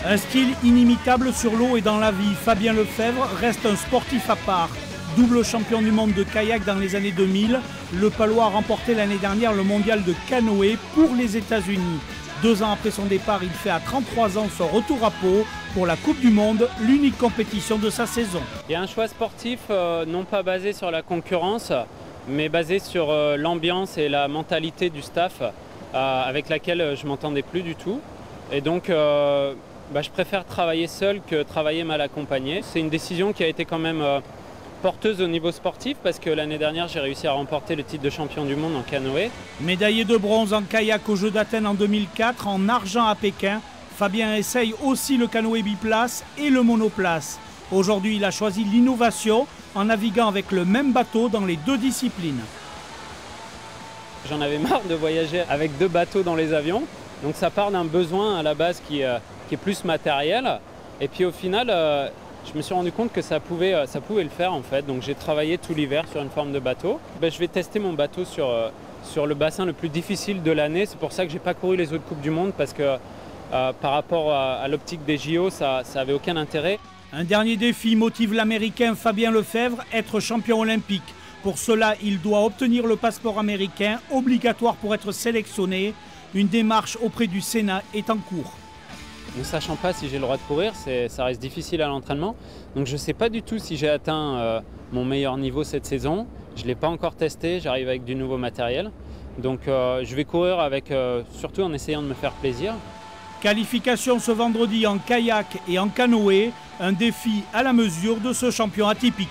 Un style inimitable sur l'eau et dans la vie, Fabien Lefebvre reste un sportif à part. Double champion du monde de kayak dans les années 2000, le Palois a remporté l'année dernière le mondial de canoë pour les États-Unis. 2 ans après son départ, il fait à 33 ans son retour à Pau pour la Coupe du Monde, l'unique compétition de sa saison. Il y a un choix sportif non pas basé sur la concurrence, mais basé sur l'ambiance et la mentalité du staff avec laquelle je ne m'entendais plus du tout. Et donc je préfère travailler seul que travailler mal accompagné. C'est une décision qui a été quand même porteuse au niveau sportif parce que l'année dernière j'ai réussi à remporter le titre de champion du monde en canoë. Médaillé de bronze en kayak aux Jeux d'Athènes en 2004, en argent à Pékin, Fabien essaye aussi le canoë biplace et le monoplace. Aujourd'hui, il a choisi l'innovation en naviguant avec le même bateau dans les 2 disciplines. J'en avais marre de voyager avec 2 bateaux dans les avions, donc ça part d'un besoin à la base qui est plus matériel. Et puis au final, je me suis rendu compte que ça pouvait le faire en fait. Donc j'ai travaillé tout l'hiver sur une forme de bateau. Je vais tester mon bateau sur le bassin le plus difficile de l'année. C'est pour ça que je n'ai pas couru les autres Coupes du Monde parce que par rapport à l'optique des JO, ça n'avait aucun intérêt. Un dernier défi motive l'Américain Fabien Lefebvre, être champion olympique. Pour cela, il doit obtenir le passeport américain, obligatoire pour être sélectionné. Une démarche auprès du Sénat est en cours. Ne sachant pas si j'ai le droit de courir, ça reste difficile à l'entraînement. Donc je ne sais pas du tout si j'ai atteint mon meilleur niveau cette saison. Je ne l'ai pas encore testé, j'arrive avec du nouveau matériel. Donc je vais courir surtout en essayant de me faire plaisir. Qualification ce vendredi en kayak et en canoë, un défi à la mesure de ce champion atypique.